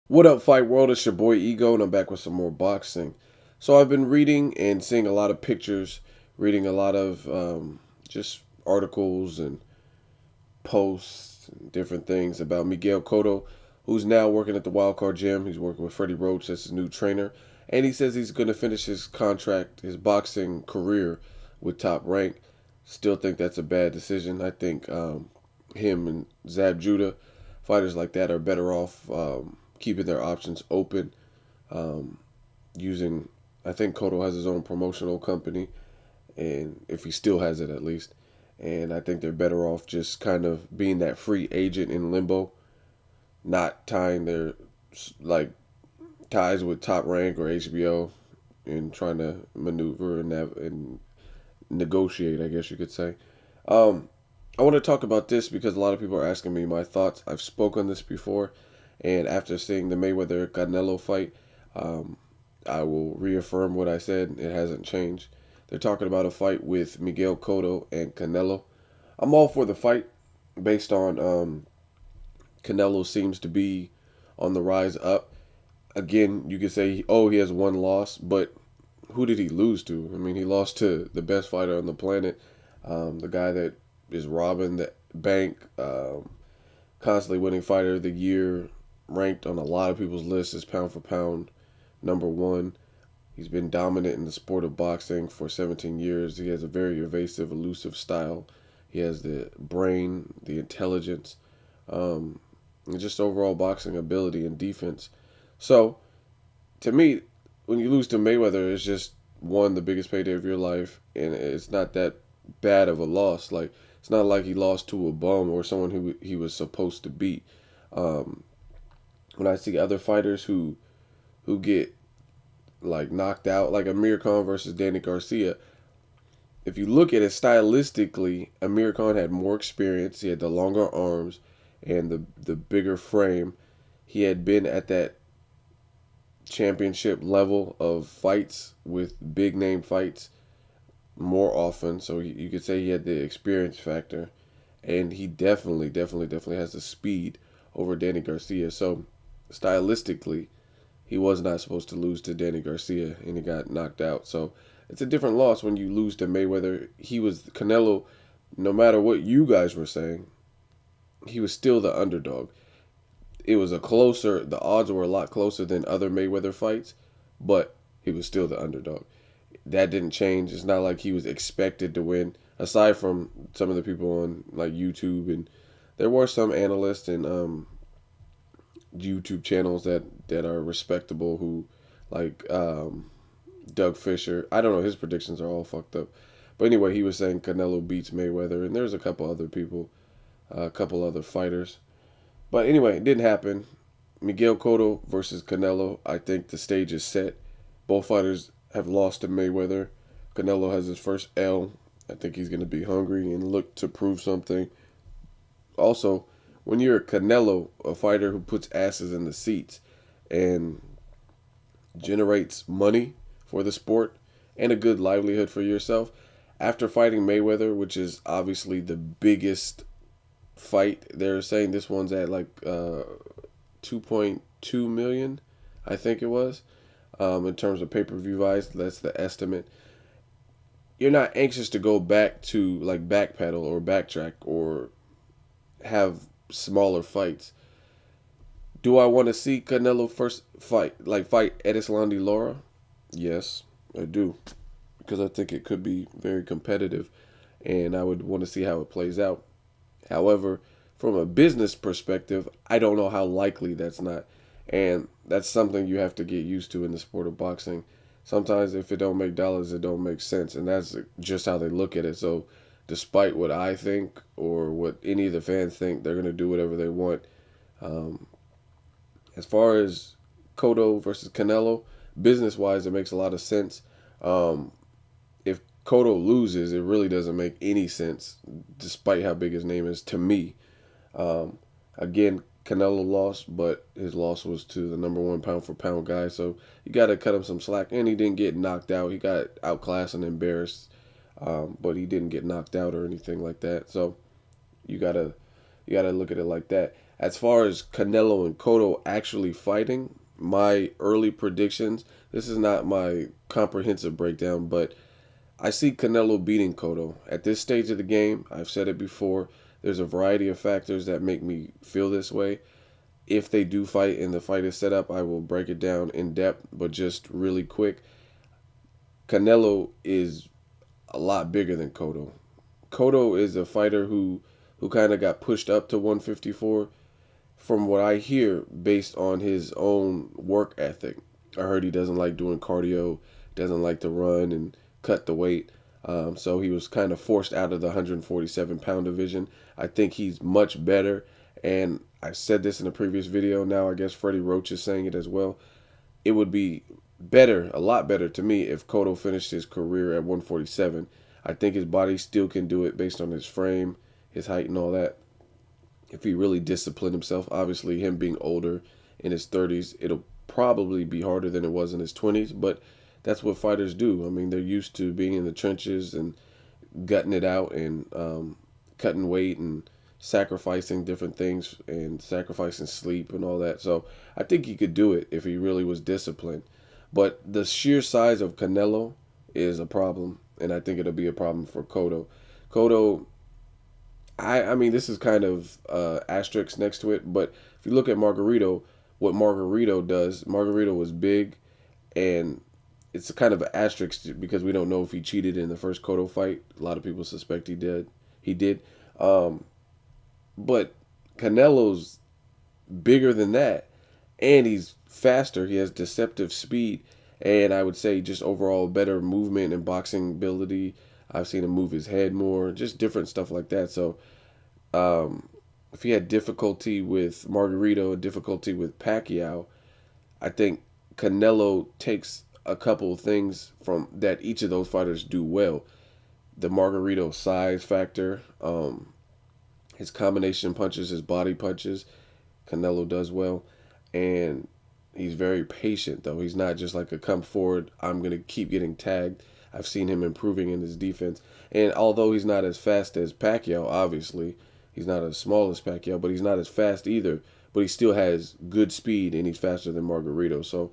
What up, Fight World? It's your boy Ego, and I'm back with some more boxing. So I've been reading and seeing a lot of pictures, reading a lot of just articles and posts and different things about Miguel Cotto, who's now working at the Wildcard Gym. He's working with Freddie Roach as his new trainer, and he says he's going to finish his contract, his boxing career, with Top Rank. Still think that's a bad decision. I think him and Zab Judah, fighters like that, are better off keeping their options open. Um, Using, I think Cotto has his own promotional company, and if he still has it at least, and I think they're better off just kind of being that free agent in limbo, not tying their like ties with Top Rank or HBO, and trying to maneuver and negotiate, I guess you could say. Um, I want to talk about this because a lot of people are asking me my thoughts. I've spoken on this before, and after seeing the Mayweather Canelo fight, um, I will reaffirm what I said. It hasn't changed. They're talking about a fight with Miguel Cotto and Canelo. I'm all for the fight based on Canelo seems to be on the rise up. Again, you could say, oh, he has one loss, but who did he lose to? I mean, he lost to the best fighter on the planet, the guy that is robbing the bank, constantly winning fighter of the year, ranked on a lot of people's lists as pound for pound number one. He's been dominant in the sport of boxing for 17 years. He has a very evasive, elusive style. He has the brain, the intelligence, and just overall boxing ability and defense. So, to me, when you lose to Mayweather, it's just one, the biggest payday of your life, and it's not that bad of a loss. Like, it's not like he lost to a bum or someone who he was supposed to beat. Um, when I see other fighters who get like knocked out, like Amir Khan versus Danny Garcia, if you look at it stylistically, Amir Khan had more experience. He had the longer arms and the bigger frame. He had been at that championship level of fights with big name fights more often. So you could say he had the experience factor, and he definitely has the speed over Danny Garcia. So stylistically, he was not supposed to lose to Danny Garcia, and he got knocked out. So it's a different loss when you lose to Mayweather. He was Canelo. No matter what you guys were saying, he was still the underdog. It was a closer. The odds were a lot closer than other Mayweather fights, but he was still the underdog. That didn't change. It's not like he was expected to win. Aside from some of the people on like YouTube, and there were some analysts and YouTube channels that are respectable who like Doug Fisher. I don't know. His predictions are all fucked up. But anyway, he was saying Canelo beats Mayweather, and there's a couple other people, a couple other fighters. But anyway, it didn't happen. Miguel Cotto versus Canelo. I think the stage is set. Both fighters have lost to Mayweather. Canelo has his first L. I think he's going to be hungry and look to prove something. Also, when you're a Canelo, a fighter who puts asses in the seats and generates money for the sport and a good livelihood for yourself, after fighting Mayweather, which is obviously the biggest fight, they're saying this one's at like 2.2 million, I think it was, in terms of pay-per-view buys. That's the estimate. You're not anxious to go back to like backpedal or backtrack or have smaller fights. Do I want to see Canelo first fight Edislandi Lara? Yes, I do, because I think it could be very competitive, and I would want to see how it plays out. However, from a business perspective, I don't know how likely that's not. And that's something you have to get used to in the sport of boxing. Sometimes if it don't make dollars, it don't make sense. And that's just how they look at it. So despite what I think or what any of the fans think, they're going to do whatever they want. Um, as far as Cotto versus Canelo, business-wise, it makes a lot of sense. Um, if Cotto loses, it really doesn't make any sense, despite how big his name is to me. Um, Again, Canelo lost, but his loss was to the number one pound for pound guy. So you got to cut him some slack. And he didn't get knocked out. He got outclassed and embarrassed, but he didn't get knocked out or anything like that. So you gotta look at it like that. As far as Canelo and Cotto actually fighting, my early predictions, this is not my comprehensive breakdown, but I see Canelo beating Cotto. At this stage of the game, I've said it before, there's a variety of factors that make me feel this way. If they do fight and the fight is set up, I will break it down in depth, but just really quick. Canelo is a lot bigger than Cotto. Cotto is a fighter who kind of got pushed up to 154 from what I hear based on his own work ethic. I heard he doesn't like doing cardio, doesn't like to run and cut the weight. So he was kind of forced out of the 147-pound division. I think he's much better. And I said this in a previous video. Now I guess Freddie Roach is saying it as well. It would be better, a lot better to me, if Cotto finished his career at 147. I think his body still can do it based on his frame, his height, and all that. If he really disciplined himself, obviously him being older in his 30s, it'll probably be harder than it was in his 20s, but that's what fighters do. I mean, they're used to being in the trenches and gutting it out and cutting weight and sacrificing different things and sacrificing sleep and all that. So I think he could do it if he really was disciplined. But the sheer size of Canelo is a problem, and I think it'll be a problem for Cotto. Cotto, I mean, this is kind of asterisk next to it, but if you look at Margarito, what Margarito does, Margarito was big, and it's a kind of an asterisk because we don't know if he cheated in the first Cotto fight. A lot of people suspect he did. He did. But Canelo's bigger than that, and he's faster. He has deceptive speed, and I would say just overall better movement and boxing ability. I've seen him move his head more, just different stuff like that. So if he had difficulty with Margarito, difficulty with Pacquiao, I think Canelo takes a couple of things from that each of those fighters do well. The Margarito size factor, his combination punches, his body punches, Canelo does well. And he's very patient, though. He's not just like a come forward, I'm going to keep getting tagged. I've seen him improving in his defense. And although he's not as fast as Pacquiao, obviously, he's not as small as Pacquiao, but he's not as fast either. But he still has good speed, and he's faster than Margarito. So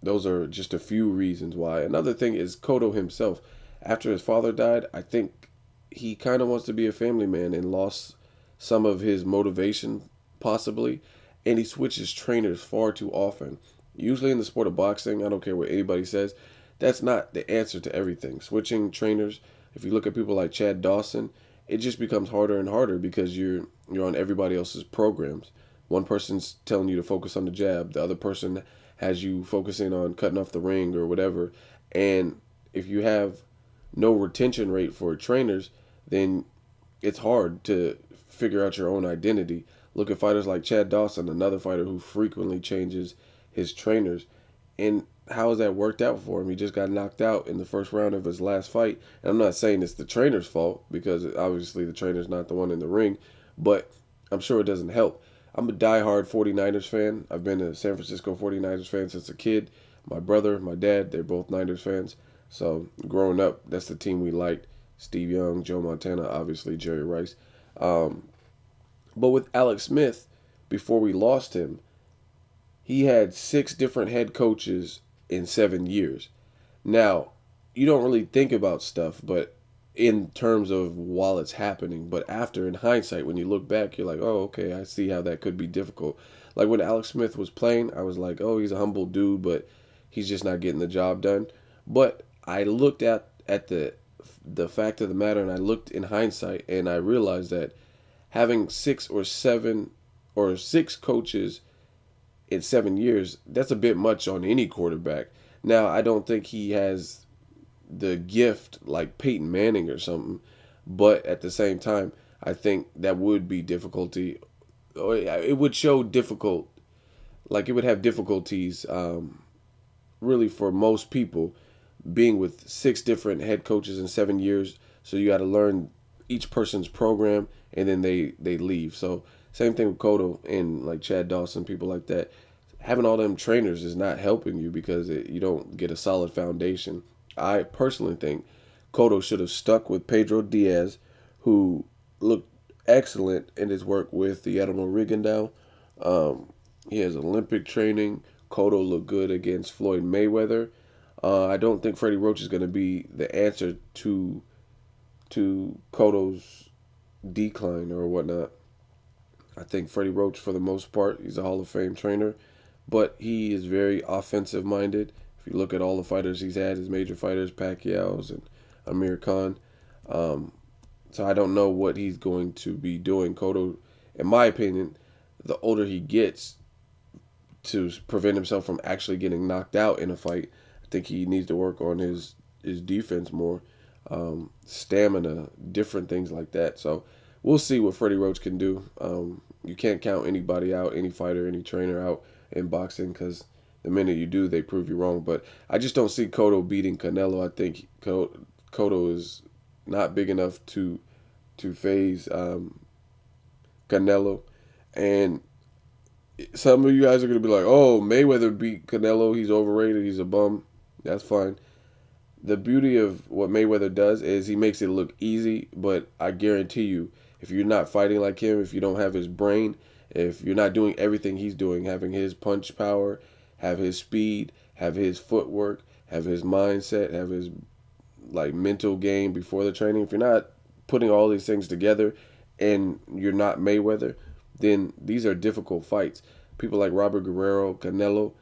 those are just a few reasons why. Another thing is Cotto himself. After his father died, I think he kind of wants to be a family man and lost some of his motivation, possibly. And he switches trainers far too often. Usually in the sport of boxing, I don't care what anybody says, that's not the answer to everything. Switching trainers, if you look at people like Chad Dawson, it just becomes harder and harder because you're on everybody else's programs. One person's telling you to focus on the jab, the other person has you focusing on cutting off the ring or whatever. And if you have no retention rate for trainers, then it's hard to figure out your own identity. Look at fighters like Chad Dawson, another fighter who frequently changes his trainers. And how has that worked out for him? He just got knocked out in the first round of his last fight. And I'm not saying it's the trainer's fault because obviously the trainer's not the one in the ring, but I'm sure it doesn't help. I'm a diehard 49ers fan. I've been a San Francisco 49ers fan since a kid. My brother, my dad, they're both Niners fans. So growing up, that's the team we liked. Steve Young, Joe Montana, obviously Jerry Rice. But with Alex Smith, before we lost him, he had 6 different head coaches in 7 years. Now, you don't really think about stuff, but in terms of while it's happening, but after, in hindsight, when you look back, you're like, oh, okay, I see how that could be difficult. Like when Alex Smith was playing, I was like, oh, he's a humble dude, but he's just not getting the job done. But I looked at the fact of the matter, and I looked in hindsight, and I realized that having 6 or 7 or 6 coaches in 7 years, that's a bit much on any quarterback. Now, I don't think he has the gift like Peyton Manning or something, but at the same time, I think that would be difficulty. Or it would show difficult, like it would have difficulties, really for most people, being with 6 different head coaches in 7 years. So you got to learn each person's program, and then they leave. So same thing with Cotto and like Chad Dawson, people like that. Having all them trainers is not helping you because you don't get a solid foundation. I personally think Cotto should have stuck with Pedro Diaz, who looked excellent in his work with the Admiral Rigondeaux. He has Olympic training. Cotto looked good against Floyd Mayweather. I don't think Freddie Roach is going to be the answer to Cotto's decline or whatnot. I think Freddie Roach, for the most part, he's a Hall of Fame trainer, but he is very offensive minded. If you look at all the fighters he's had, his major fighters, Pacquiao's and Amir Khan. Um, so I don't know what he's going to be doing. Cotto, in my opinion, the older he gets, to prevent himself from actually getting knocked out in a fight, I think he needs to work on his defense more, stamina, different things like that. So we'll see what Freddie Roach can do. You can't count anybody out, any fighter, any trainer out in boxing, because the minute you do, they prove you wrong. But I just don't see Cotto beating Canelo. I think Cotto is not big enough to phase Canelo. And some of you guys are going to be like, oh, Mayweather beat Canelo. He's overrated. He's a bum. That's fine. The beauty of what Mayweather does is he makes it look easy, but I guarantee you, if you're not fighting like him, if you don't have his brain, if you're not doing everything he's doing, having his punch power, have his speed, have his footwork, have his mindset, have his mental game before the training, if you're not putting all these things together and you're not Mayweather, then these are difficult fights. People like Robert Guerrero, Canelo,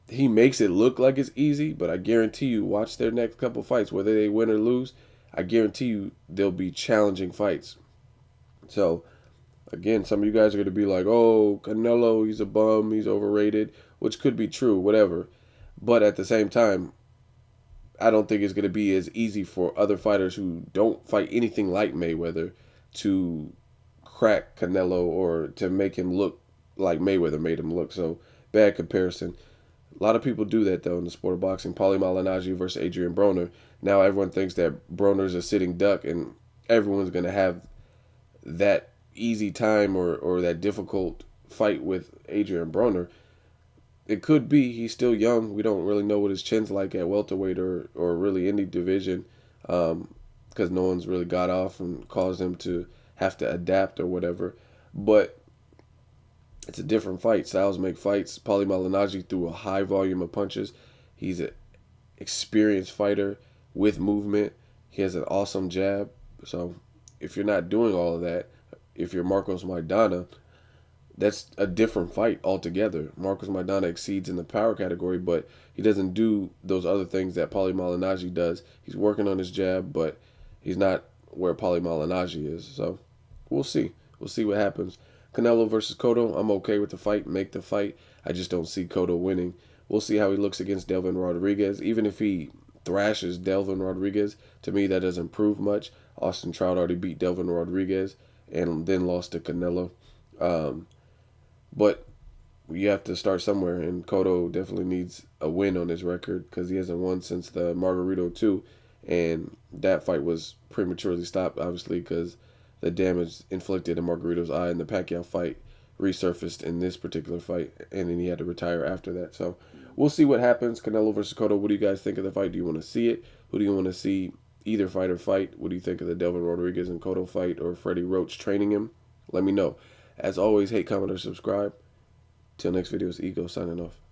he makes it look like it's easy, but I guarantee you, watch their next couple fights, whether they win or lose, I guarantee you they'll be challenging fights. So, again, some of you guys are going to be like, oh, Canelo, he's a bum, he's overrated, which could be true, whatever. But at the same time, I don't think it's going to be as easy for other fighters who don't fight anything like Mayweather to crack Canelo or to make him look like Mayweather made him look. So, bad comparison. A lot of people do that, though, in the sport of boxing. Paulie Malignaggi versus Adrian Broner. Now everyone thinks that Broner's a sitting duck, and everyone's going to have that easy time or that difficult fight with Adrian Broner. It could be. He's still young. We don't really know what his chin's like at welterweight or really any division, because no one's really got off and caused him to have to adapt or whatever. But it's a different fight. Styles make fights. Paulie Malignaggi threw a high volume of punches. He's an experienced fighter with movement. He has an awesome jab. So if you're not doing all of that, if you're Marcos Maidana, that's a different fight altogether. Marcos Maidana exceeds in the power category, but he doesn't do those other things that Paulie Malignaggi does. He's working on his jab, but he's not where Paulie Malignaggi is. So we'll see. We'll see what happens. Canelo versus Cotto, I'm okay with the fight. Make the fight. I just don't see Cotto winning. We'll see how he looks against Delvin Rodriguez. Even if he thrashes Delvin Rodriguez, to me that doesn't prove much. Austin Trout already beat Delvin Rodriguez and then lost to Canelo. But you have to start somewhere, and Cotto definitely needs a win on his record because he hasn't won since the Margarito 2, and that fight was prematurely stopped, obviously, because the damage inflicted in Margarito's eye in the Pacquiao fight resurfaced in this particular fight, and then he had to retire after that. So we'll see what happens. Canelo versus Cotto, what do you guys think of the fight? Do you want to see it? Who do you want to see either fighter fight? What do you think of the Delvin Rodriguez and Cotto fight or Freddie Roach training him? Let me know. As always, hate, comment, or subscribe. Till next video, it's Ego signing off.